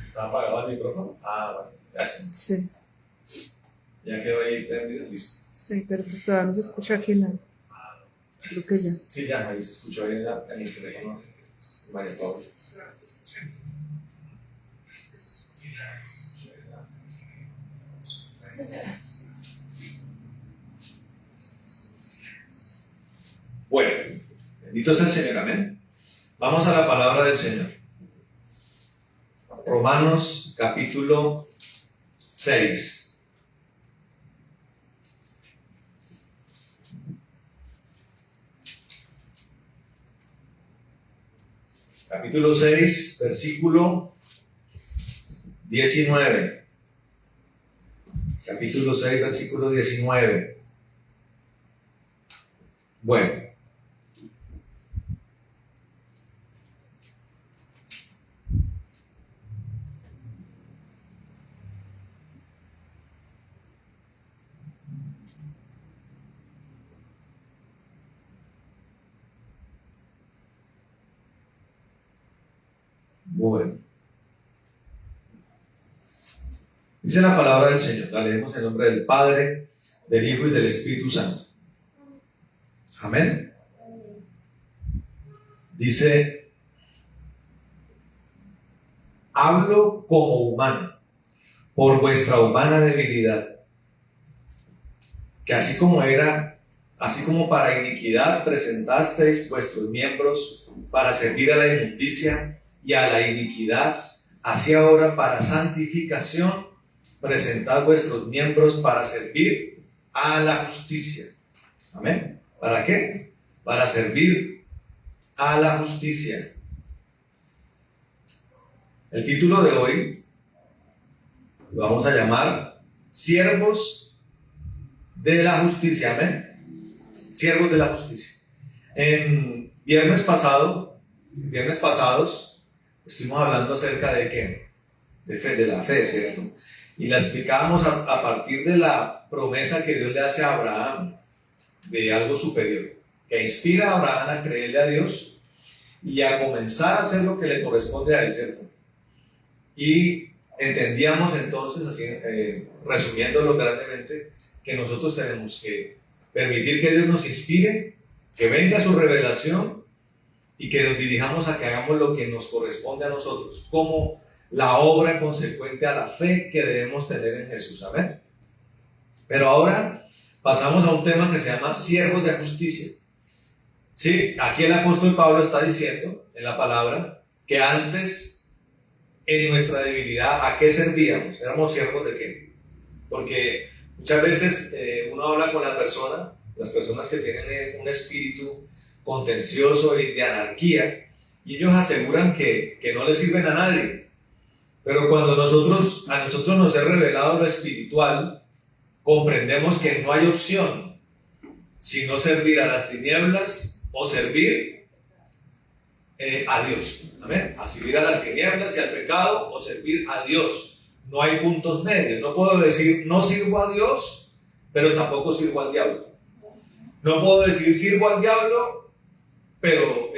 ¿Está apagado el micrófono? Ah, bueno, gracias. Sí, Ya quedó ahí prendido, listo. sí, pero pues todavía no se escucha aquí nada. Creo que ya. Sí, ya, ahí se escuchó ahí en el teléfono. María Paula. Bueno, bendito sea el Señor, amén. Vamos a la palabra del Señor. Romanos capítulo 6. Capítulo 6, versículo 19. Capítulo 6, versículo 19. Bueno. Bueno. Dice la palabra del Señor. La leemos en nombre del Padre, del Hijo y del Espíritu Santo. Amén. Dice: hablo como humano, por vuestra humana debilidad, que así como para iniquidad presentasteis vuestros miembros para servir a la inmundicia y a la iniquidad, así ahora para santificación presentad vuestros miembros para servir a la justicia. Amén. ¿Para qué? Para servir a la justicia. El título de hoy lo vamos a llamar Siervos de la Justicia. Amén. Siervos de la Justicia. En viernes pasados, estuvimos hablando acerca de qué? De la fe, ¿cierto? Y la explicábamos a partir de la promesa que Dios le hace a Abraham de algo superior, que inspira a Abraham a creerle a Dios y a comenzar a hacer lo que le corresponde a él, ¿cierto? Y entendíamos entonces, así, resumiéndolo grandemente, que nosotros tenemos que permitir que Dios nos inspire, que venga su revelación y que nos dirijamos a que hagamos lo que nos corresponde a nosotros, como la obra consecuente a la fe que debemos tener en Jesús. Amén. Pero ahora pasamos a un tema que se llama siervos de justicia. Sí, aquí el apóstol Pablo está diciendo en la palabra que antes, en nuestra debilidad, ¿a qué servíamos? ¿Éramos siervos de qué? Porque muchas veces uno habla con las personas que tienen un espíritu contencioso y de anarquía, y ellos aseguran que no les sirven a nadie. Pero cuando a nosotros nos es revelado lo espiritual, comprendemos que no hay opción sino servir a las tinieblas o servir a Dios. Amén. A servir a las tinieblas y al pecado o servir a Dios. No hay puntos medios. No puedo decir no sirvo a Dios, pero tampoco sirvo al diablo. No puedo decir sirvo al diablo, pero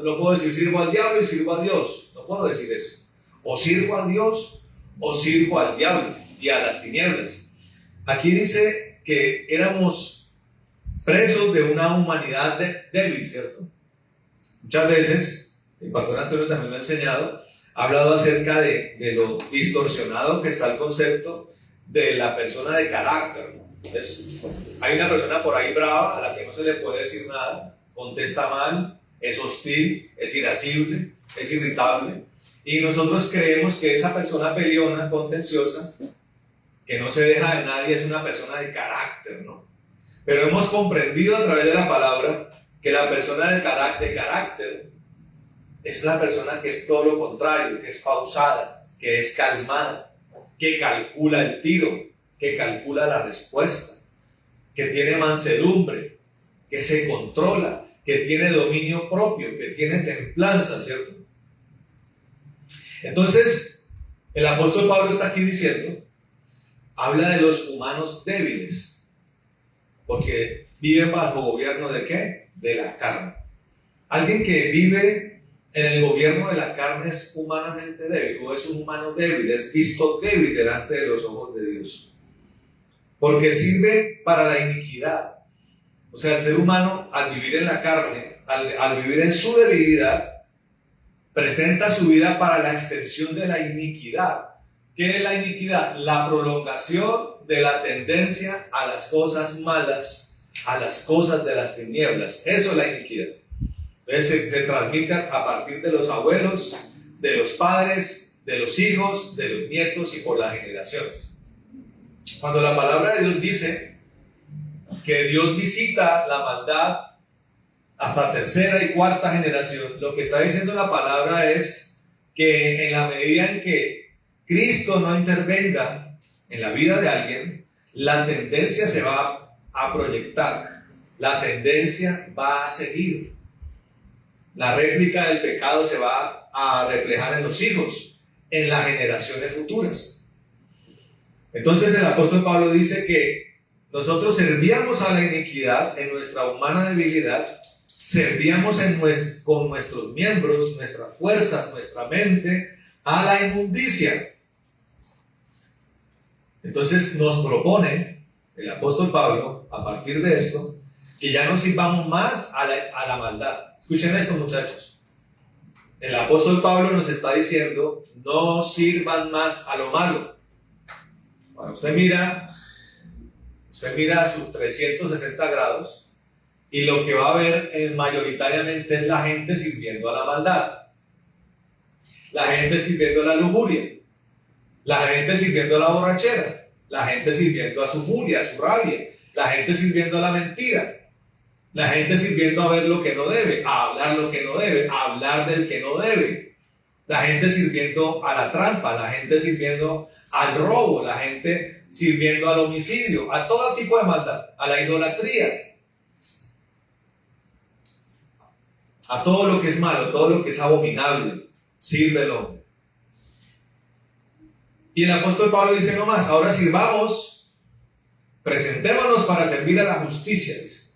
no puedo decir sirvo al diablo y sirvo a Dios. No puedo decir eso. O sirvo a Dios o sirvo al diablo y a las tinieblas. Aquí dice que éramos presos de una humanidad débil, ¿cierto? Muchas veces, el pastor Antonio también lo ha enseñado, ha hablado acerca de lo distorsionado que está el concepto de la persona de carácter, ¿no? Entonces, hay una persona por ahí brava a la que no se le puede decir nada, contesta mal, es hostil, es irascible, es irritable, y nosotros creemos que esa persona peleona, contenciosa, que no se deja de nadie, es una persona de carácter, ¿no? Pero hemos comprendido a través de la palabra que la persona de carácter es la persona que es todo lo contrario, que es pausada, que es calmada, que calcula el tiro, que calcula la respuesta, que tiene mansedumbre, que se controla, que tiene dominio propio, que tiene templanza, ¿cierto? Entonces, el apóstol Pablo está aquí diciendo, habla de los humanos débiles, porque viven bajo gobierno ¿de qué? De la carne. Alguien que vive en el gobierno de la carne es humanamente débil, o es un humano débil, es visto débil delante de los ojos de Dios. Porque sirve para la iniquidad. O sea, el ser humano, al vivir en la carne, al vivir en su debilidad, presenta su vida para la extensión de la iniquidad. ¿Qué es la iniquidad? La prolongación de la tendencia a las cosas malas, a las cosas de las tinieblas. Eso es la iniquidad. Entonces se transmite a partir de los abuelos, de los padres, de los hijos, de los nietos y por las generaciones. Cuando la palabra de Dios dice que Dios visita la maldad hasta tercera y cuarta generación, lo que está diciendo la palabra es que en la medida en que Cristo no intervenga en la vida de alguien, la tendencia se va a proyectar, la tendencia va a seguir. La réplica del pecado se va a reflejar en los hijos, en las generaciones futuras. Entonces el apóstol Pablo dice que nosotros servíamos a la iniquidad en nuestra humana debilidad, servíamos con nuestros miembros, nuestras fuerzas, nuestra mente, a la inmundicia. Entonces nos propone el apóstol Pablo, a partir de esto, que ya no sirvamos más a la maldad. Escuchen esto, muchachos. El apóstol Pablo nos está diciendo, no sirvan más a lo malo. Cuando usted mira a sus 360 grados y lo que va a ver mayoritariamente es la gente sirviendo a la maldad, la gente sirviendo a la lujuria, la gente sirviendo a la borrachera, la gente sirviendo a su furia, a su rabia, la gente sirviendo a la mentira, la gente sirviendo a ver lo que no debe, a hablar lo que no debe, a hablar del que no debe, la gente sirviendo a la trampa, la gente sirviendo al robo, la gente sirviendo al homicidio, a todo tipo de maldad, a la idolatría, a todo lo que es malo, todo lo que es abominable, sirve el hombre. Y el apóstol Pablo dice no más, ahora sirvamos, presentémonos para servir a la justicia, dice.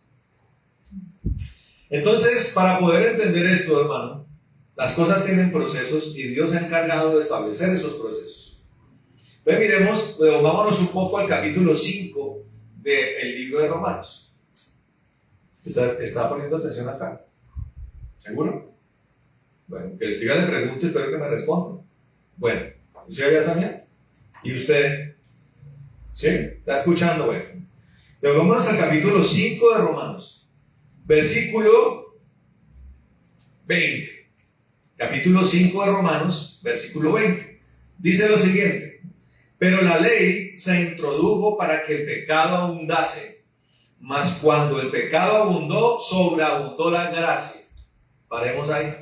Entonces, para poder entender esto, hermano, las cosas tienen procesos y Dios se ha encargado de establecer esos procesos. Entonces miremos, vámonos un poco al capítulo 5 del libro de Romanos. ¿Está poniendo atención acá? ¿Seguro? Bueno, que les diga, le pregunto y espero que me respondan. Bueno, ¿usted allá también? ¿Y usted? ¿Sí? ¿Está escuchando? Bueno. Pero vámonos al capítulo 5 de Romanos. Versículo 20. Capítulo 5 de Romanos, versículo 20. Dice lo siguiente. Pero la ley se introdujo para que el pecado abundase. Mas cuando el pecado abundó, sobreabundó la gracia. Paremos ahí.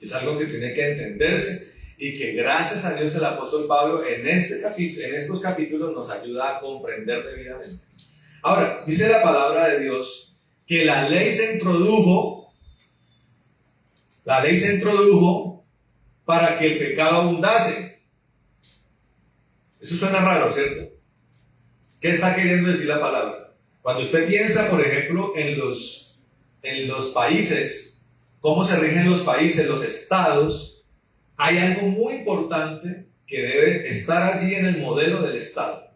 Es algo que tiene que entenderse y que gracias a Dios el apóstol Pablo en estos capítulos nos ayuda a comprender debidamente. Ahora, dice la palabra de Dios que la ley se introdujo para que el pecado abundase. Eso suena raro, ¿cierto? ¿Qué está queriendo decir la palabra? Cuando usted piensa, por ejemplo, en los países, cómo se rigen los países, los estados, hay algo muy importante que debe estar allí en el modelo del estado,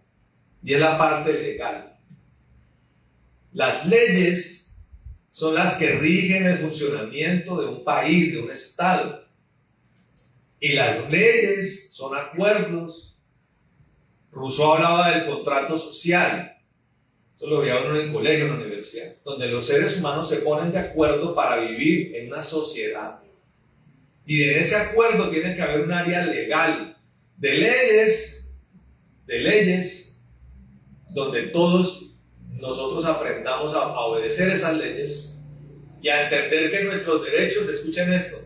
y es la parte legal. Las leyes son las que rigen el funcionamiento de un país, de un estado. Y las leyes son acuerdos. Rousseau hablaba del contrato social. Eso lo veía uno en el colegio, en la universidad, donde los seres humanos se ponen de acuerdo para vivir en una sociedad. Y en ese acuerdo tiene que haber un área legal, de leyes, donde todos nosotros aprendamos a obedecer esas leyes y a entender que nuestros derechos, escuchen esto,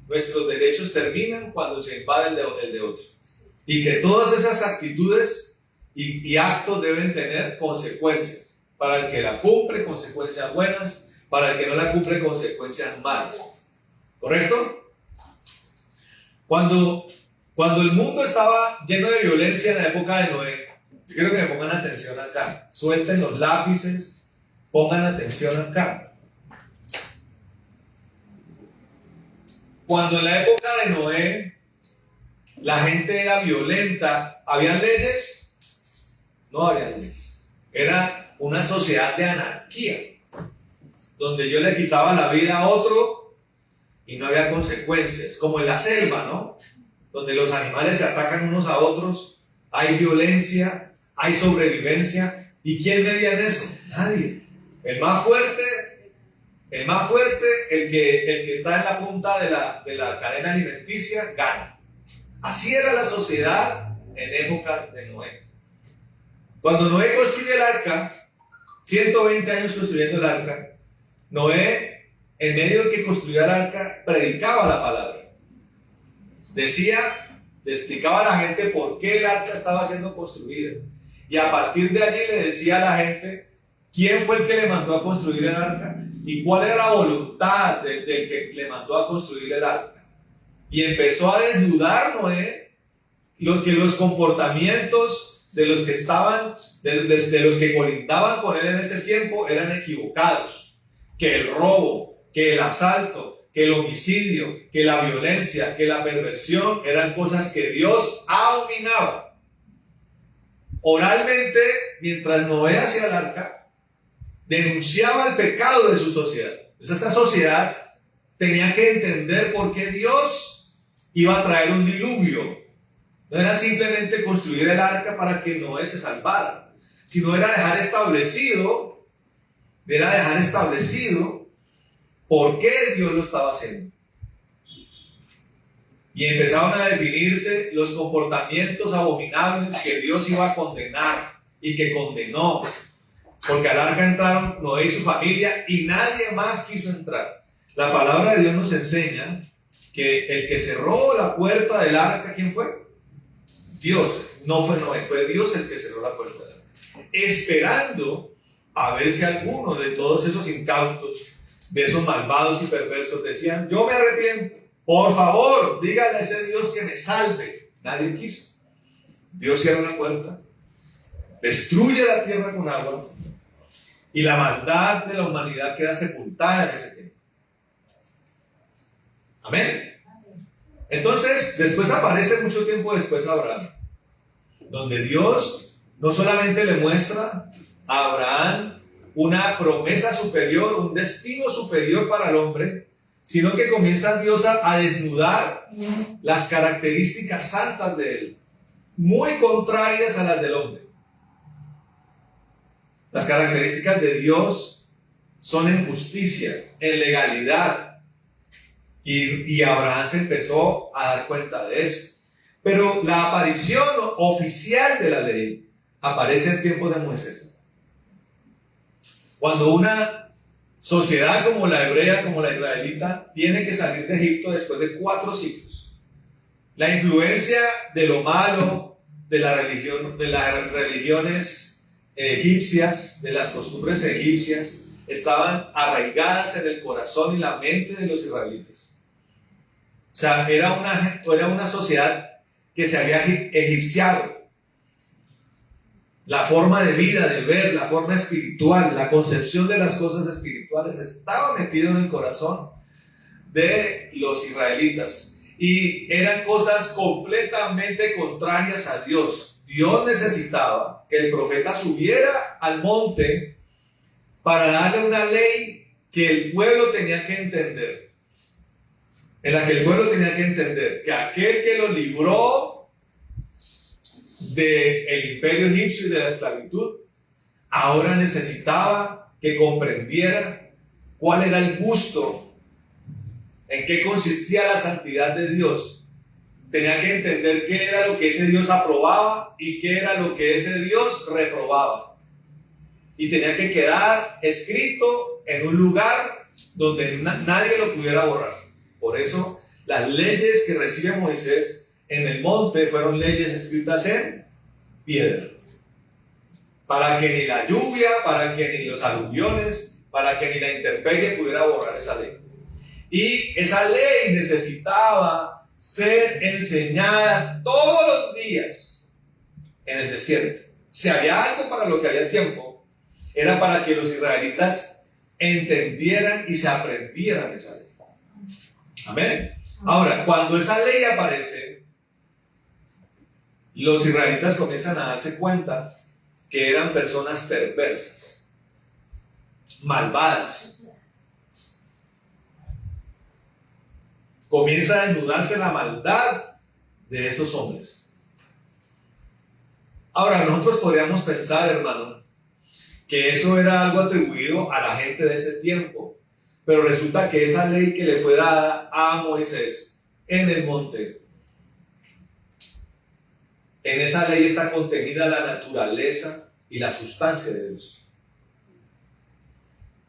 nuestros derechos terminan cuando se invade el de otro. Y que todas esas actitudes y actos deben tener consecuencias. Para el que la cumple, consecuencias buenas. Para el que no la cumple, consecuencias malas. ¿Correcto? Cuando el mundo estaba lleno de violencia en la época de Noé, yo quiero que me pongan atención acá. Suelten los lápices, pongan atención acá. cuando en la época de Noé la gente era violenta, ¿habían leyes? No había leyes. Era una sociedad de anarquía, donde yo le quitaba la vida a otro y no había consecuencias, como en la selva, ¿no? Donde los animales se atacan unos a otros, hay violencia, hay sobrevivencia. ¿Y quién media en eso? Nadie. El más fuerte, el que está en la punta de la cadena alimenticia, gana. Así era la sociedad en épocas de Noé. Cuando Noé construye el arca, 120 años construyendo el arca, Noé, en medio de que construía el arca, predicaba la palabra. Le explicaba a la gente por qué el arca estaba siendo construida. Y a partir de allí le decía a la gente quién fue el que le mandó a construir el arca y cuál era la voluntad del que le mandó a construir el arca. Y empezó a desnudar Noé que los comportamientos de los que estaban, de los que colindaban con él en ese tiempo eran equivocados. Que el robo, que el asalto, que el homicidio, que la violencia, que la perversión eran cosas que Dios abominaba. Oralmente, mientras Noé hacía el arca, denunciaba el pecado de su sociedad. Esa sociedad tenía que entender por qué Dios iba a traer un diluvio. No era simplemente construir el arca para que Noé se salvara, sino era dejar establecido por qué Dios lo estaba haciendo. Y empezaron a definirse los comportamientos abominables que Dios iba a condenar y que condenó. Porque al arca entraron Noé y su familia y nadie más quiso entrar. La palabra de Dios nos enseña que el que cerró la puerta del arca, ¿quién fue? Dios. No fue Noé, fue Dios el que cerró la puerta del arca. Esperando a ver si alguno de todos esos incautos, de esos malvados y perversos decían, yo me arrepiento, por favor, dígale a ese Dios que me salve. Nadie quiso. Dios cierra la puerta, destruye la tierra con agua y la maldad de la humanidad queda sepultada en ese tiempo. Amén. Entonces, después aparece mucho tiempo después Abraham, donde Dios no solamente le muestra a Abraham una promesa superior, un destino superior para el hombre, sino que comienza Dios a desnudar las características santas de él, muy contrarias a las del hombre. Las características de Dios son en justicia, en legalidad, y Abraham se empezó a dar cuenta de eso. Pero la aparición oficial de la ley aparece en tiempos de Moisés. Cuando una sociedad como la hebrea, como la israelita, tiene que salir de Egipto después de 4 siglos. La influencia de lo malo, de la religión, de las religiones egipcias, de las costumbres egipcias, estaban arraigadas en el corazón y la mente de los israelitas. O sea, era una sociedad que se había egipciado. La forma de vida, de ver, la forma espiritual, la concepción de las cosas espirituales estaba metido en el corazón de los israelitas. Y eran cosas completamente contrarias a Dios. Dios necesitaba que el profeta subiera al monte para darle una ley que el pueblo tenía que entender. En la que el pueblo tenía que entender que aquel que lo libró del imperio egipcio y de la esclavitud, ahora necesitaba que comprendiera cuál era el gusto, en qué consistía la santidad de Dios. Tenía que entender qué era lo que ese Dios aprobaba y qué era lo que ese Dios reprobaba. Y tenía que quedar escrito en un lugar donde nadie lo pudiera borrar. Por eso, las leyes que recibe Moisés en el monte fueron leyes escritas en piedra. Para que ni la lluvia, para que ni los aluviones, para que ni la intemperie pudiera borrar esa ley. Y esa ley necesitaba ser enseñada todos los días en el desierto. Si había algo para lo que había tiempo, era para que los israelitas entendieran y se aprendieran esa ley. Amén. Ahora, cuando esa ley aparece, los israelitas comienzan a darse cuenta que eran personas perversas, malvadas. Comienza a desnudarse la maldad de esos hombres. Ahora, nosotros podríamos pensar, hermano, que eso era algo atribuido a la gente de ese tiempo, pero resulta que esa ley que le fue dada a Moisés en el monte, en esa ley está contenida la naturaleza y la sustancia de Dios.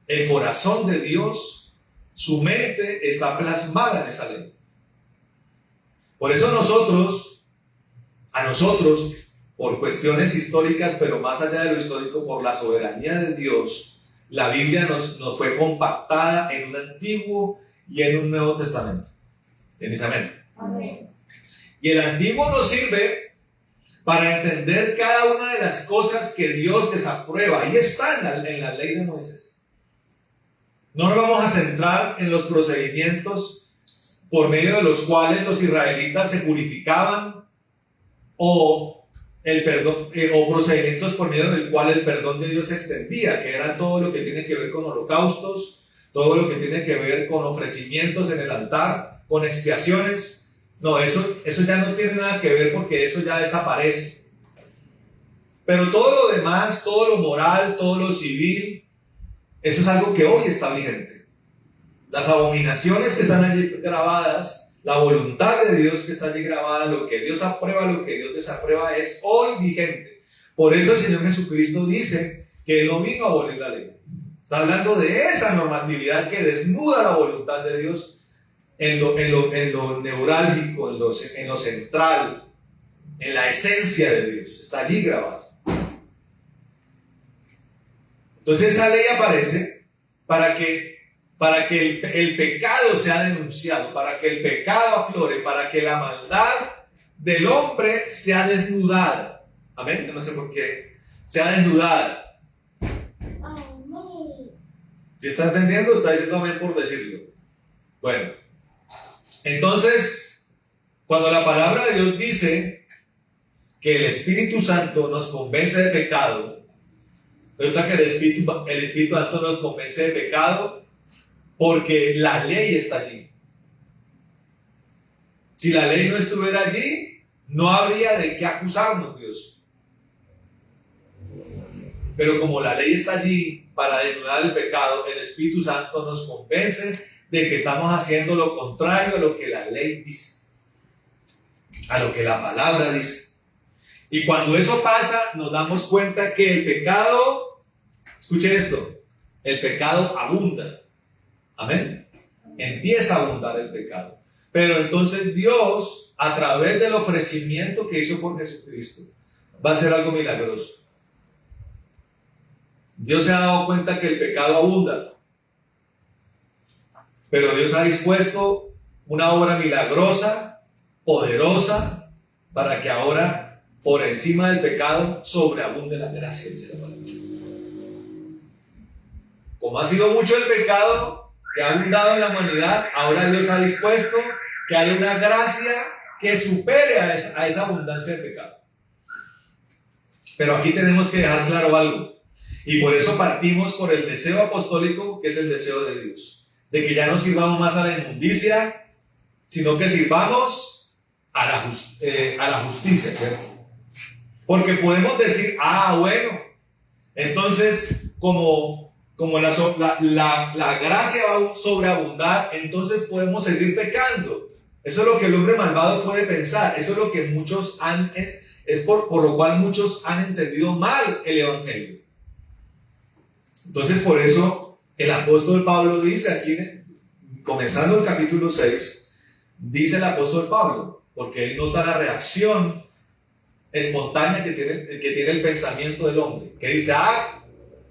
El corazón de Dios, su mente está plasmada en esa ley. Por eso a nosotros, por cuestiones históricas, pero más allá de lo histórico, por la soberanía de Dios, la Biblia nos fue compactada en un Antiguo y en un Nuevo Testamento. ¿Entiendes? Amén. Amén. Y el Antiguo nos sirve para entender cada una de las cosas que Dios desaprueba. Ahí está en la ley de Moisés. No nos vamos a centrar en los procedimientos por medio de los cuales los israelitas se purificaban o procedimientos por medio del cual el perdón de Dios se extendía, que era todo lo que tiene que ver con holocaustos, todo lo que tiene que ver con ofrecimientos en el altar, con expiaciones. No, eso ya no tiene nada que ver porque eso ya desaparece. Pero todo lo demás, todo lo moral, todo lo civil, eso es algo que hoy está vigente. Las abominaciones que están allí grabadas, la voluntad de Dios que está allí grabada, lo que Dios aprueba, lo que Dios desaprueba, es hoy vigente. Por eso el Señor Jesucristo dice que Él no vino a abolir la ley. Está hablando de esa normatividad que desnuda la voluntad de Dios en lo neurálgico, en lo central, en la esencia de Dios. Está allí grabado. Entonces esa ley aparece para que el pecado sea denunciado, para que el pecado aflore, para que la maldad del hombre sea desnudada. Amén. No sé por qué. Sea desnudada. ¿Sí está entendiendo? Está diciendo amén por decirlo. Bueno, entonces, cuando la palabra de Dios dice que el Espíritu Santo nos convence de pecado, resulta que el Espíritu Santo nos convence de pecado porque la ley está allí. Si la ley no estuviera allí, no habría de qué acusarnos, Dios. Pero como la ley está allí para desnudar el pecado, el Espíritu Santo nos convence de que estamos haciendo lo contrario a lo que la ley dice, a lo que la palabra dice. Y cuando eso pasa, nos damos cuenta que el pecado, escuche esto, el pecado abunda. Amén. Empieza a abundar el pecado. Pero entonces Dios, a través del ofrecimiento que hizo por Jesucristo, va a hacer algo milagroso. Dios se ha dado cuenta que el pecado abunda. Pero Dios ha dispuesto una obra milagrosa, poderosa, para que ahora, por encima del pecado, sobreabunde la gracia, dice la palabra. Como ha sido mucho el pecado que ha abundado en la humanidad, ahora Dios ha dispuesto que haya una gracia que supere a esa abundancia de pecado. Pero aquí tenemos que dejar claro algo, y por eso partimos por el deseo apostólico, que es el deseo de Dios, de que ya no sirvamos más a la inmundicia, sino que sirvamos a la justicia, ¿cierto? Porque podemos decir, bueno, entonces como la gracia va a sobreabundar, entonces podemos seguir pecando. Eso es lo que el hombre malvado puede pensar. Eso es lo que muchos por lo cual muchos han entendido mal el Evangelio. Entonces, por eso el apóstol Pablo dice aquí, comenzando el capítulo 6, dice el apóstol Pablo, porque él nota la reacción espontánea que tiene el pensamiento del hombre, que dice,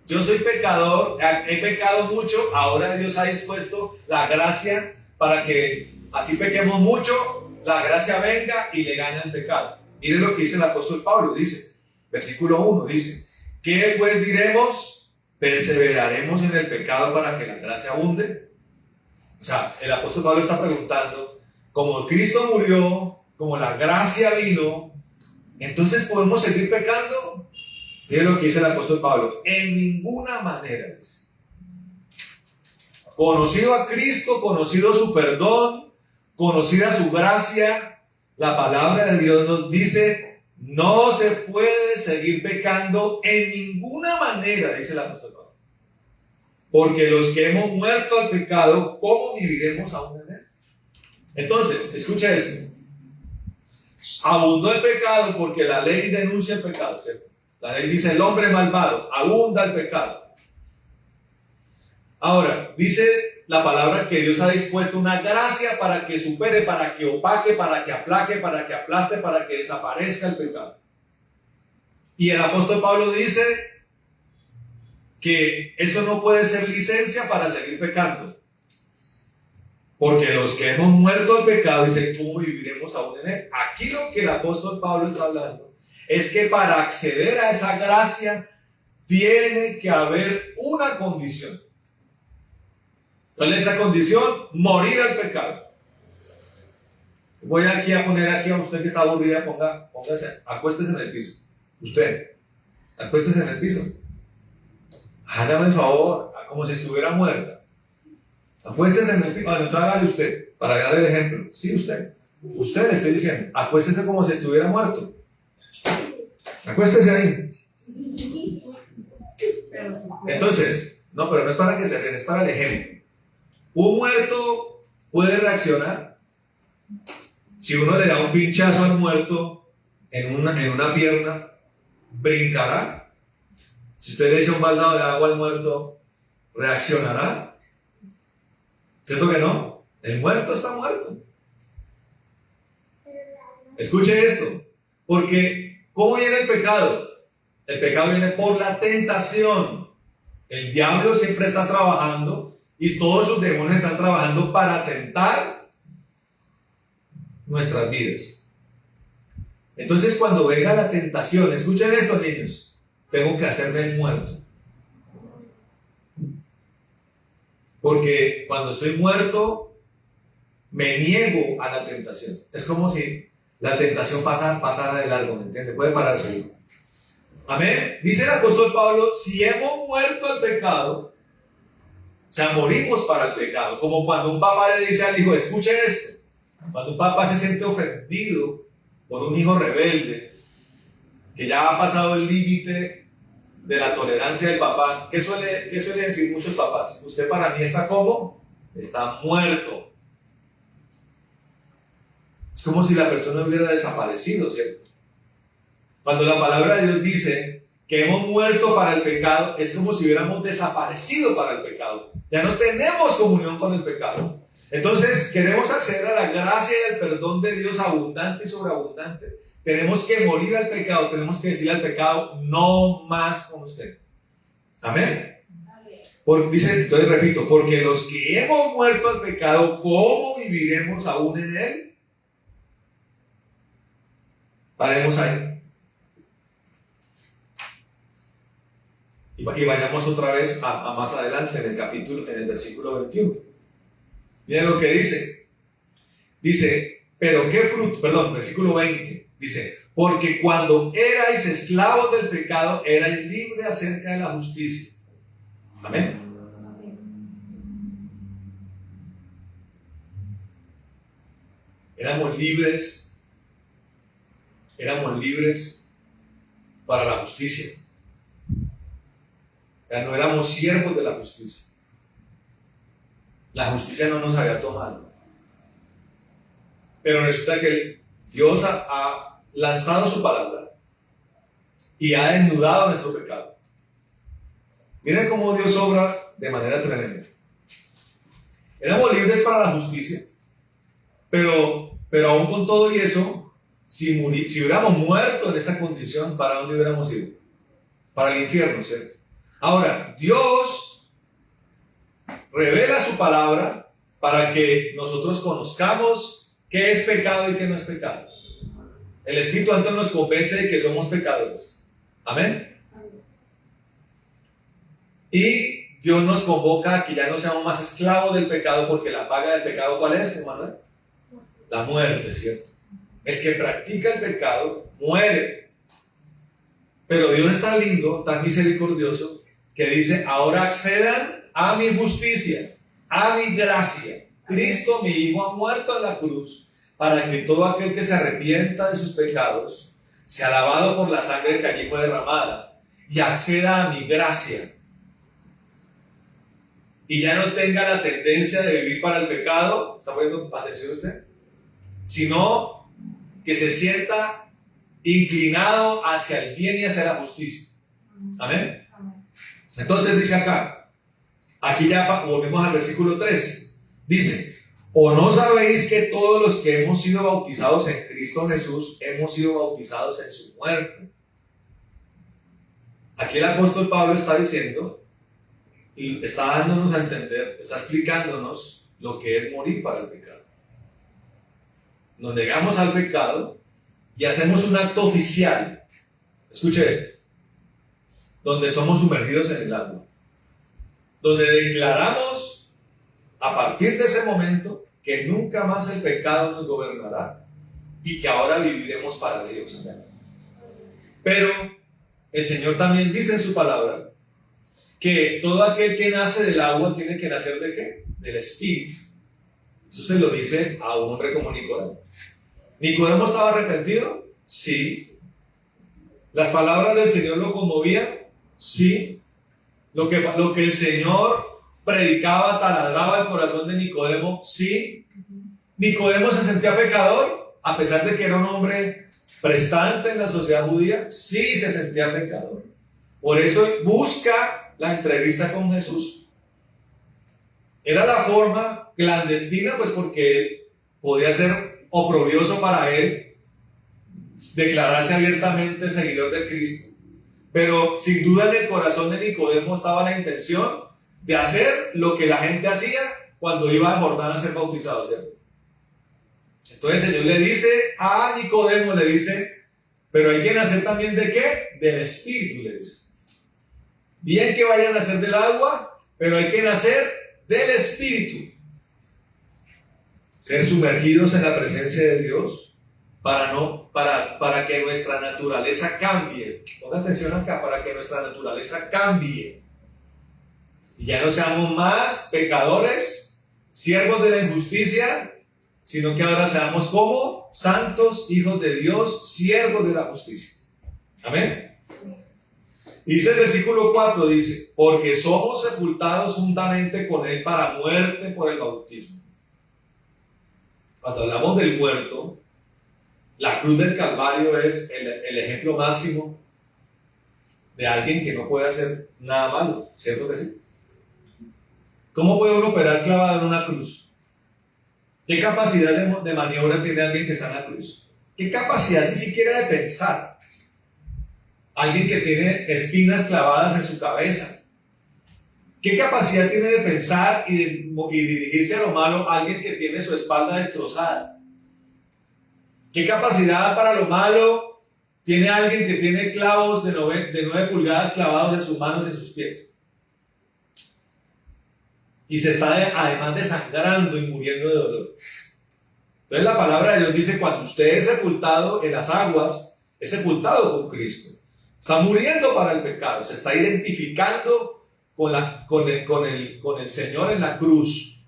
yo soy pecador, he pecado mucho, ahora Dios ha dispuesto la gracia para que así pequemos mucho, la gracia venga y le gane el pecado. Mire lo que dice el apóstol Pablo, dice, versículo 1, dice, ¿qué pues diremos? ¿Perseveraremos en el pecado para que la gracia abunde? O sea, el apóstol Pablo está preguntando, como Cristo murió, como la gracia vino, entonces podemos seguir pecando. Miren lo que dice el apóstol Pablo: en ninguna manera, dice. Conocido a Cristo, conocido su perdón, conocida su gracia, la palabra de Dios nos dice: no se puede seguir pecando en ninguna manera, dice el apóstol Pablo. Porque los que hemos muerto al pecado, ¿cómo viviremos aún en él? Entonces, escucha esto. Abundó el pecado porque la ley denuncia el pecado, ¿cierto? La ley dice: el hombre malvado, abunda el pecado. Ahora, dice la palabra que Dios ha dispuesto una gracia para que supere, para que opaque, para que aplaque, para que aplaste, para que desaparezca el pecado. Y el apóstol Pablo dice que eso no puede ser licencia para seguir pecando. Porque los que hemos muerto al pecado, dice, ¿cómo viviremos aún en él? Aquí lo que el apóstol Pablo está hablando es que para acceder a esa gracia tiene que haber una condición. ¿Cuál es esa condición? Morir al pecado. Voy aquí a poner aquí a usted que está aburrida, póngase, acuéstese en el piso. Usted, acuéstese en el piso. Hágame el favor, como si estuviera muerta. Acuéstese en el piso. Bueno, hágale usted, para darle el ejemplo. Sí, usted. Usted le estoy diciendo, acuéstese como si estuviera muerto. Acuéstese ahí. Entonces, no, pero no es para que se ríen, es para el ejemplo. Un muerto puede reaccionar. Si uno le da un pinchazo al muerto en una pierna, brincará. Si usted le echa un baldado de agua al muerto, reaccionará. ¿Cierto que no? El muerto está muerto. Escuche esto, porque ¿cómo viene el pecado? El pecado viene por la tentación. El diablo siempre está trabajando y todos sus demonios están trabajando para tentar nuestras vidas. Entonces, cuando venga la tentación, escuchen esto, niños, tengo que hacerme el muerto. Porque cuando estoy muerto, me niego a la tentación. Es como si la tentación pasara de largo, ¿me entiende? Puede pararse ahí. Amén. Dice el apóstol Pablo: si hemos muerto al pecado, o sea, morimos para el pecado. Como cuando un papá le dice al hijo: escuche esto. Cuando un papá se siente ofendido por un hijo rebelde, que ya ha pasado el límite de la tolerancia del papá, ¿qué suele decir muchos papás? Usted para mí está como, está muerto. Es como si la persona hubiera desaparecido, ¿cierto? Cuando la palabra de Dios dice que hemos muerto para el pecado, es como si hubiéramos desaparecido para el pecado. Ya no tenemos comunión con el pecado. Entonces, queremos acceder a la gracia y al perdón de Dios abundante y sobreabundante. Tenemos que morir al pecado, tenemos que decirle al pecado: no más con usted. Amén. Dice, entonces repito, porque los que hemos muerto al pecado, ¿cómo viviremos aún en él? Paremos ahí. Y vayamos otra vez a más adelante en el versículo 21. Miren lo que dice. Dice, pero qué fruto, versículo 20. Dice, porque cuando erais esclavos del pecado, erais libres acerca de la justicia. Amén. Éramos libres para la justicia. O sea, no éramos siervos de la justicia. La justicia no nos había tomado. Pero resulta que Dios ha lanzado su palabra y ha desnudado nuestro pecado. Miren cómo Dios obra de manera tremenda. Éramos libres para la justicia, pero aún con todo y eso, si hubiéramos muerto en esa condición, ¿para dónde hubiéramos ido? Para el infierno, ¿cierto? Ahora, Dios revela su palabra para que nosotros conozcamos qué es pecado y qué no es pecado. El Espíritu Santo nos convence de que somos pecadores. Amén. Y Dios nos convoca a que ya no seamos más esclavos del pecado, porque la paga del pecado, ¿cuál es, Emanuel? La muerte, ¿cierto? El que practica el pecado muere. Pero Dios es tan lindo, tan misericordioso, que dice, ahora accedan a mi justicia, a mi gracia. Cristo, mi Hijo, ha muerto en la cruz para que todo aquel que se arrepienta de sus pecados sea lavado por la sangre que allí fue derramada y acceda a mi gracia. Y ya no tenga la tendencia de vivir para el pecado, ¿está poniendo atención usted? Sino que se sienta inclinado hacia el bien y hacia la justicia. Amén. Entonces dice acá, aquí ya volvemos al versículo 3. Dice, ¿o no sabéis que todos los que hemos sido bautizados en Cristo Jesús hemos sido bautizados en su muerte? Aquí el apóstol Pablo está diciendo, y está dándonos a entender, está explicándonos lo que es morir para el pecado. Nos negamos al pecado y hacemos un acto oficial, escuche esto, donde somos sumergidos en el agua, donde declaramos a partir de ese momento que nunca más el pecado nos gobernará y que ahora viviremos para Dios. Pero el Señor también dice en su palabra que todo aquel que nace del agua tiene que nacer ¿de qué? Del Espíritu. Eso se lo dice a un hombre como Nicodemo. ¿Nicodemo estaba arrepentido? Sí. ¿Las palabras del Señor lo conmovían? Sí. Lo que el Señor predicaba, taladraba el corazón de Nicodemo, sí. ¿Nicodemo se sentía pecador? A pesar de que era un hombre prestante en la sociedad judía, sí se sentía pecador. Por eso busca la entrevista con Jesús. Era la forma clandestina, pues porque podía ser oprobioso para él declararse abiertamente seguidor de Cristo. Pero sin duda en el corazón de Nicodemo estaba la intención de hacer lo que la gente hacía cuando iba al Jordán a ser bautizado, ¿cierto? Entonces el Señor le dice a Nicodemo, le dice, pero hay que nacer también ¿de qué? Del Espíritu, le dice. Bien que vayan a nacer del agua, pero hay que nacer del Espíritu. Ser sumergidos en la presencia de Dios para que nuestra naturaleza cambie. Ponga atención acá, para que nuestra naturaleza cambie. Y ya no seamos más pecadores, siervos de la injusticia, sino que ahora seamos como santos, hijos de Dios, siervos de la justicia. Amén. Y dice el versículo 4, dice, porque somos sepultados juntamente con Él para muerte por el bautismo. Cuando hablamos del muerto, la cruz del Calvario es el ejemplo máximo de alguien que no puede hacer nada malo, ¿cierto que sí? ¿Cómo puede uno operar clavado en una cruz? ¿Qué capacidad de maniobra tiene alguien que está en la cruz? ¿Qué capacidad ni siquiera de pensar? Alguien que tiene espinas clavadas en su cabeza. ¿Qué capacidad tiene de pensar y dirigirse a lo malo alguien que tiene su espalda destrozada? ¿Qué capacidad para lo malo tiene alguien que tiene clavos de 9 pulgadas clavados en sus manos y en sus pies? Y se está además desangrando y muriendo de dolor. Entonces la palabra de Dios dice, cuando usted es sepultado en las aguas, es sepultado con Cristo. Está muriendo para el pecado, se está identificando con el Señor en la cruz.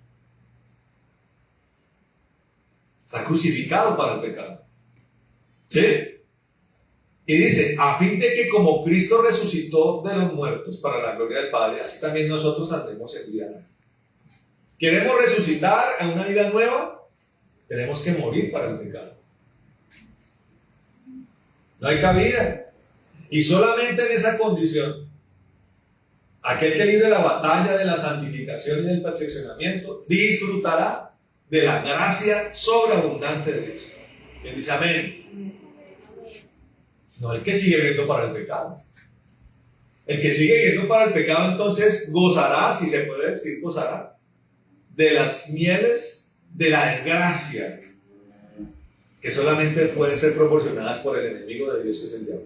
Está crucificado para el pecado. ¿Sí? Y dice, a fin de que como Cristo resucitó de los muertos para la gloria del Padre, así también nosotros andemos en vida nueva. ¿Queremos resucitar a una vida nueva? Tenemos que morir para el pecado. No hay cabida. Y solamente en esa condición, aquel que libre la batalla de la santificación y del perfeccionamiento, disfrutará de la gracia sobreabundante de Dios. ¿Quién dice amén? No el que sigue viviendo para el pecado. El que sigue viviendo para el pecado entonces gozará, si se puede decir gozará, de las mieles de la desgracia, que solamente pueden ser proporcionadas por el enemigo de Dios, que es el diablo.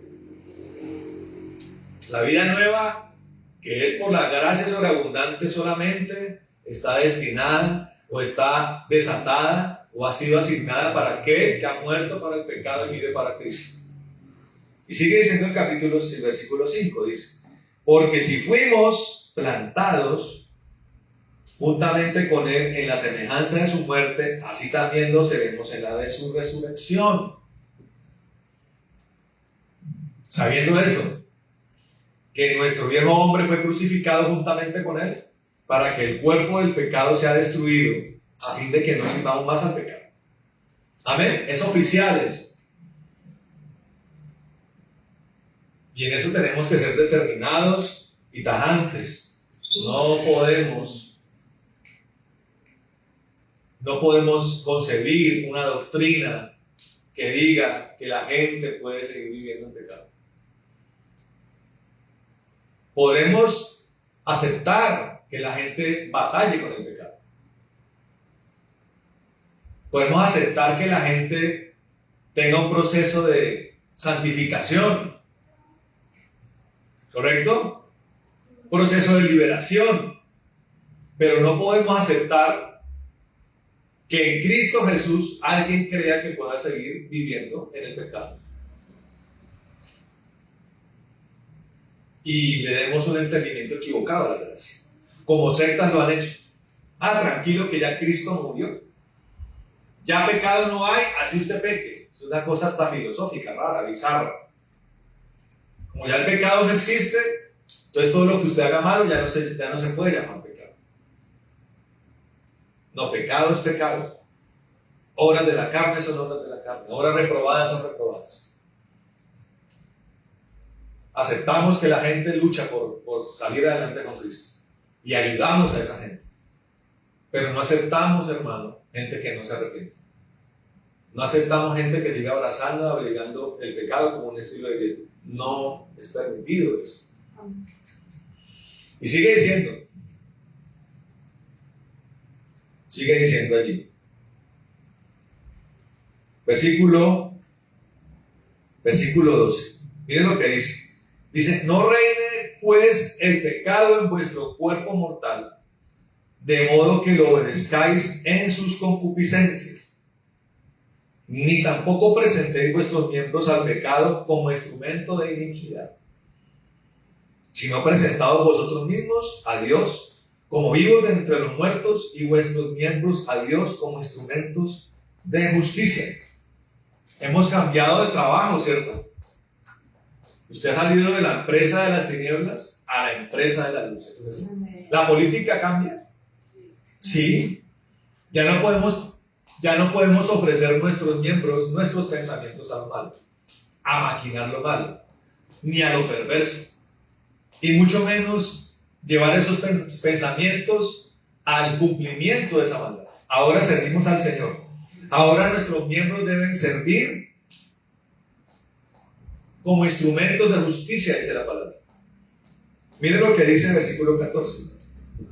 La vida nueva, que es por la gracia sobreabundante solamente, está destinada o está desatada o ha sido asignada para aquel que ha muerto para el pecado y vive para Cristo. Y sigue diciendo el versículo 5, dice, porque si fuimos plantados juntamente con Él en la semejanza de su muerte, así también lo seremos en la de su resurrección. Sabiendo esto, que nuestro viejo hombre fue crucificado juntamente con Él, para que el cuerpo del pecado sea destruido, a fin de que no sirvamos más al pecado. Amén, es oficial eso. Y en eso tenemos que ser determinados y tajantes. No podemos concebir una doctrina que diga que la gente puede seguir viviendo en pecado. Podemos aceptar que la gente batalle con el pecado. Podemos aceptar que la gente tenga un proceso de santificación. ¿Correcto? Un proceso de liberación. Pero no podemos aceptar que en Cristo Jesús alguien crea que pueda seguir viviendo en el pecado. Y le demos un entendimiento equivocado a la gracia. Como sectas lo han hecho. Tranquilo que ya Cristo murió. Ya pecado no hay, así usted peque. Es una cosa hasta filosófica, rara, bizarra. Como ya el pecado no existe, entonces todo lo que usted haga malo ya no se puede llamar pecado. No, pecado es pecado. Obras de la carne son obras de la carne. Obras reprobadas son reprobadas. Aceptamos que la gente lucha por salir adelante con Cristo. Y ayudamos a esa gente. Pero no aceptamos, hermano, gente que no se arrepiente. No aceptamos gente que siga abrazando, abrigando el pecado como un estilo de vida. No es permitido eso. Y sigue diciendo allí. Versículo 12. Miren lo que dice. Dice, no reine pues el pecado en vuestro cuerpo mortal, de modo que lo obedezcáis en sus concupiscencias, ni tampoco presentéis vuestros miembros al pecado como instrumento de iniquidad, sino presentaos vosotros mismos a Dios como vivos de entre los muertos y vuestros miembros a Dios como instrumentos de justicia. Hemos cambiado de trabajo, ¿cierto? Usted ha salido de la empresa de las tinieblas a la empresa de la luz. Entonces, ¿la política cambia? Sí. Ya no podemos ofrecer nuestros miembros, nuestros pensamientos al mal, a maquinar lo malo, ni a lo perverso. Y mucho menos llevar esos pensamientos al cumplimiento de esa maldad. Ahora servimos al Señor. Ahora nuestros miembros deben servir como instrumentos de justicia, dice la palabra. Miren lo que dice el versículo 14.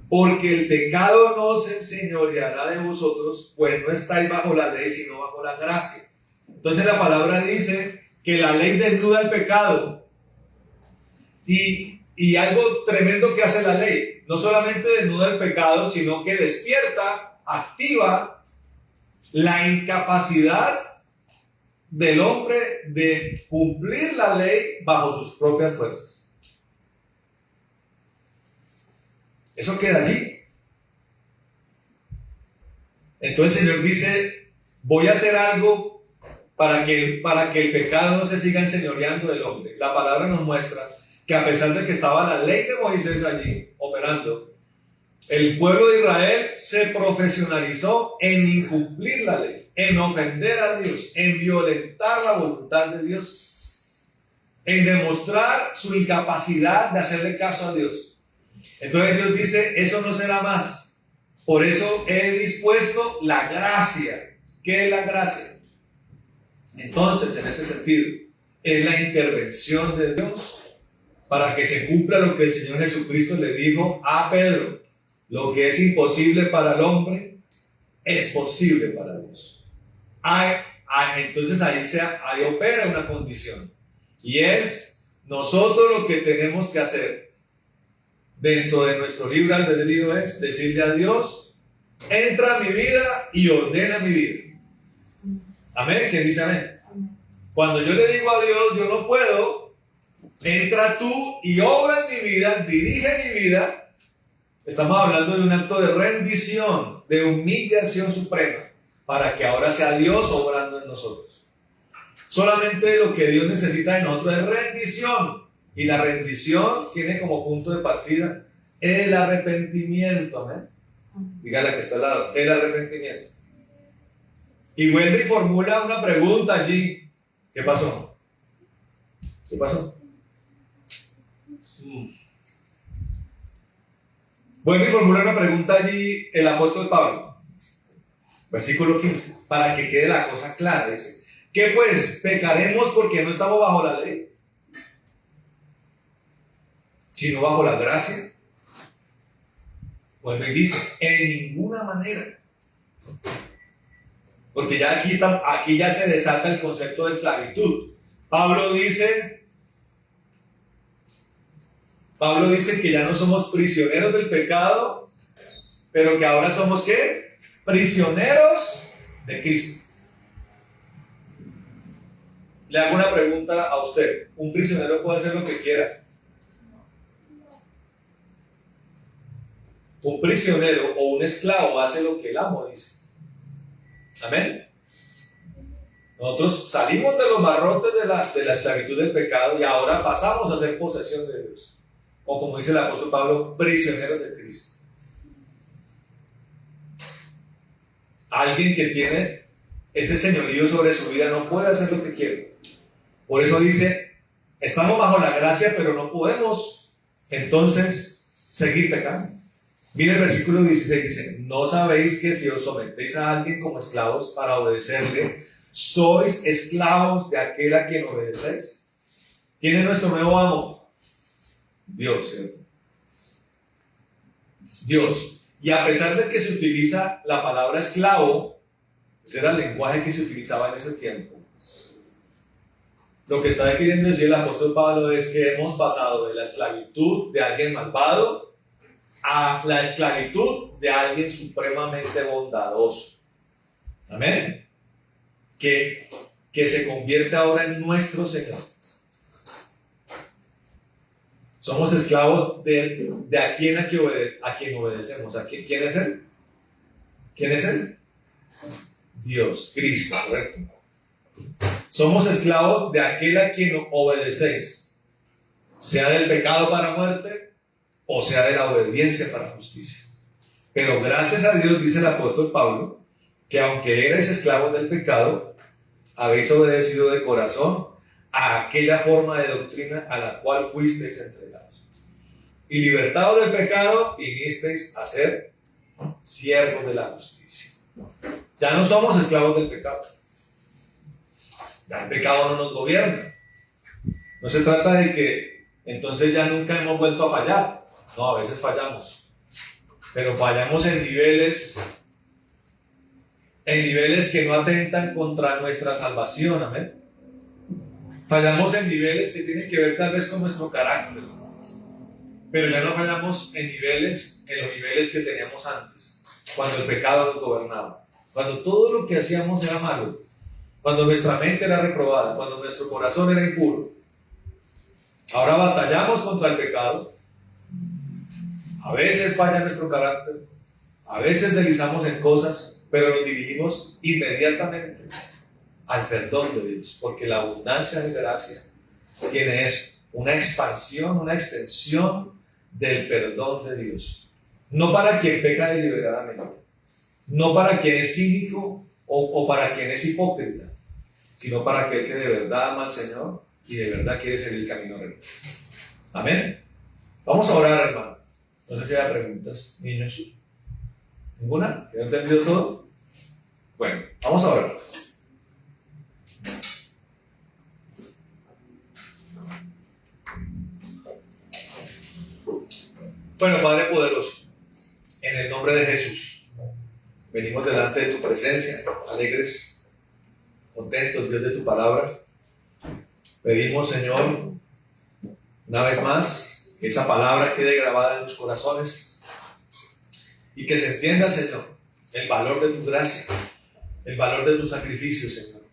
Porque el pecado no se enseñoreará de vosotros, pues no estáis bajo la ley, sino bajo la gracia. Entonces la palabra dice que la ley desnuda el pecado. Y algo tremendo que hace la ley, no solamente desnuda el pecado, sino que despierta, activa la incapacidad del hombre de cumplir la ley bajo sus propias fuerzas. Eso queda allí. Entonces el Señor dice, voy a hacer algo para que el pecado no se siga enseñoreando del hombre. La palabra nos muestra que a pesar de que estaba la ley de Moisés allí operando, el pueblo de Israel se profesionalizó en incumplir la ley, en ofender a Dios, en violentar la voluntad de Dios, en demostrar su incapacidad de hacerle caso a Dios. Entonces Dios dice, eso no será más. Por eso he dispuesto la gracia. ¿Qué es la gracia? Entonces, en ese sentido, es la intervención de Dios para que se cumpla lo que el Señor Jesucristo le dijo a Pedro. Lo que es imposible para el hombre es posible para Dios. Entonces ahí opera una condición. Y es nosotros lo que tenemos que hacer dentro de nuestro libre albedrío es decirle a Dios, entra a mi vida y ordena mi vida. Amén. ¿Quién dice amén? Cuando yo le digo a Dios, yo no puedo, entra tú y obra en mi vida, dirige mi vida. Estamos hablando de un acto de rendición, de humillación suprema, para que ahora sea Dios obrando en nosotros. Solamente lo que Dios necesita de nosotros es rendición. Y la rendición tiene como punto de partida el arrepentimiento. Amén. Dígale que está al lado, el arrepentimiento. Y vuelve y formula una pregunta allí. ¿Qué pasó? ¿Qué pasó? Vuelve y formula una pregunta allí el apóstol Pablo. Versículo 15. Para que quede la cosa clara, dice. ¿Qué pues? ¿Pecaremos porque no estamos bajo la ley? Sino bajo la gracia. Vuelve y dice, en ninguna manera. Porque ya aquí ya se desata el concepto de esclavitud. Pablo dice que ya no somos prisioneros del pecado, pero que ahora somos ¿qué? Prisioneros de Cristo. Le hago una pregunta a usted. ¿Un prisionero puede hacer lo que quiera? Un prisionero o un esclavo hace lo que el amo dice. Amén. Nosotros salimos de los barrotes de la esclavitud del pecado y ahora pasamos a ser posesión de Dios. O como dice el apóstol Pablo, prisioneros de Cristo. Alguien que tiene ese señorío sobre su vida no puede hacer lo que quiere. Por eso dice, estamos bajo la gracia, pero no podemos entonces seguir pecando. Mire el versículo 16, dice, ¿no sabéis que si os sometéis a alguien como esclavos para obedecerle, sois esclavos de aquel a quien obedecéis? ¿Quién es nuestro nuevo amo? Dios, ¿cierto? Dios. Y a pesar de que se utiliza la palabra esclavo, ese era el lenguaje que se utilizaba en ese tiempo, lo que está queriendo decir el apóstol Pablo es que hemos pasado de la esclavitud de alguien malvado a la esclavitud de alguien supremamente bondadoso. Amén. Que se convierte ahora en nuestro Señor. Somos esclavos de a quien obedecemos. ¿Quién es Él? ¿Quién es Él? Dios, Cristo, correcto. Somos esclavos de aquel a quien obedecéis, sea del pecado para muerte o sea de la obediencia para justicia. Pero gracias a Dios, dice el apóstol Pablo, que aunque erais esclavos del pecado, habéis obedecido de corazón a aquella forma de doctrina a la cual fuisteis entregados. Y libertados del pecado, vinisteis a ser siervos de la justicia. Ya no somos esclavos del pecado. Ya el pecado no nos gobierna. No se trata de que entonces ya nunca hemos vuelto a fallar. No, a veces fallamos. Pero fallamos en niveles que no atentan contra nuestra salvación. Amén. Fallamos en niveles que tienen que ver tal vez con nuestro carácter. Pero ya no fallamos en los niveles que teníamos antes, cuando el pecado nos gobernaba. Cuando todo lo que hacíamos era malo. Cuando nuestra mente era reprobada, cuando nuestro corazón era impuro. Ahora batallamos contra el pecado. A veces falla nuestro carácter, a veces deslizamos en cosas, pero nos dirigimos inmediatamente al perdón de Dios, porque la abundancia de gracia tiene eso, una expansión, una extensión del perdón de Dios. No para quien peca deliberadamente, no para quien es cínico o para quien es hipócrita, sino para aquel que de verdad ama al Señor y de verdad quiere seguir el camino recto. Amén. Vamos a orar, hermano. No sé si hay preguntas, niños. ¿Ninguna? ¿Que no he entendido todo? Bueno, vamos a orar. Bueno, Padre poderoso, en el nombre de Jesús, venimos delante de tu presencia, alegres, contentos, Dios, de tu palabra. Pedimos, Señor, una vez más, que esa palabra quede grabada en los corazones y que se entienda, Señor, el valor de tu gracia, el valor de tu sacrificio, Señor,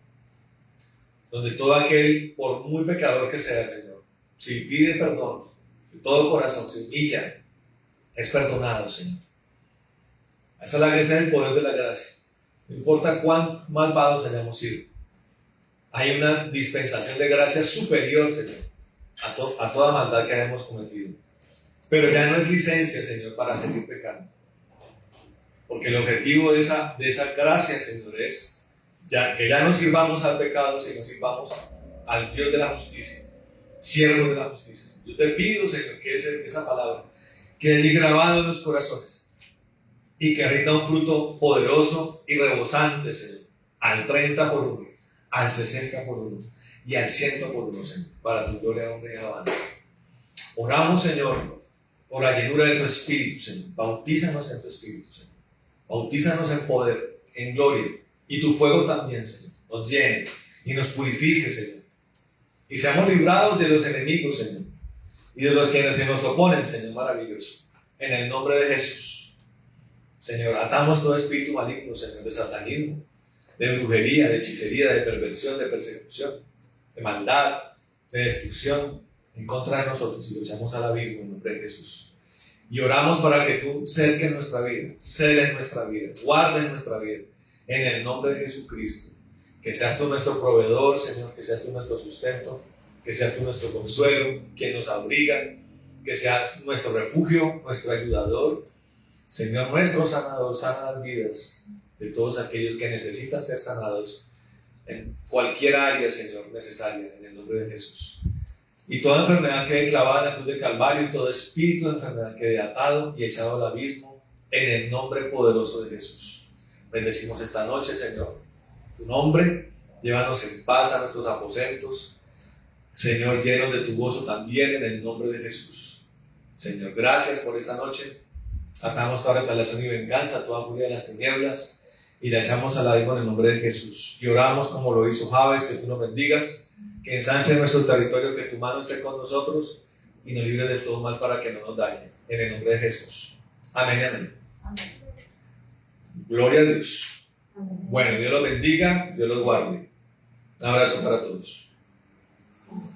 donde todo aquel, por muy pecador que sea, Señor, si pide perdón de todo corazón, se humilla, es perdonado, Señor. Esa es la gracia del poder de la gracia. No importa cuán malvados hayamos sido, hay una dispensación de gracia superior, Señor, a toda maldad que hayamos cometido. Pero ya no es licencia, Señor, para seguir pecando. Porque el objetivo de esa gracia, Señor, es que ya no sirvamos al pecado, sino sirvamos al Dios de la justicia, siervos de la justicia. Yo te pido, Señor, que esa palabra quede grabada en los corazones y que rinda un fruto poderoso y rebosante, Señor, al 30 por 1, al 60 por 1 y al 100 por 1, Señor, para tu gloria, honra y alabanza. Oramos, Señor, por la llenura de tu Espíritu, Señor. Bautízanos en tu Espíritu, Señor. Bautízanos en poder, en gloria. Y tu fuego también, Señor, nos llene y nos purifique, Señor. Y seamos librados de los enemigos, Señor. Y de los que se nos oponen, Señor, maravilloso. En el nombre de Jesús. Señor, atamos todo espíritu maligno, Señor, de satanismo, de brujería, de hechicería, de perversión, de persecución, de maldad, de destrucción, en contra de nosotros y lo echamos al abismo en nombre de Jesús. Y oramos para que tú cerques nuestra vida, selles nuestra vida, guardes nuestra vida, en el nombre de Jesucristo. Que seas tú nuestro proveedor, Señor, que seas tú nuestro sustento, que seas tú nuestro consuelo, quien nos abriga, que seas nuestro refugio, nuestro ayudador. Señor nuestro sanador, sana las vidas de todos aquellos que necesitan ser sanados en cualquier área, Señor, necesaria, en el nombre de Jesús. Y toda enfermedad quede clavada en la cruz de Calvario, y todo espíritu de enfermedad quede atado y echado al abismo, en el nombre poderoso de Jesús. Bendecimos esta noche, Señor, tu nombre. Llévanos en paz a nuestros aposentos, Señor, llenos de tu gozo también, en el nombre de Jesús. Señor, gracias por esta noche. Atamos toda retaliación y venganza, toda furia de las tinieblas, y la echamos al abismo en el nombre de Jesús. Y oramos como lo hizo Jabes, que tú nos bendigas, que ensanche nuestro territorio, que tu mano esté con nosotros y nos libre de todo mal para que no nos dañe. En el nombre de Jesús. Amén y amén. Amén. Gloria a Dios. Amén. Bueno, Dios los bendiga, Dios los guarde. Un abrazo para todos. Amén.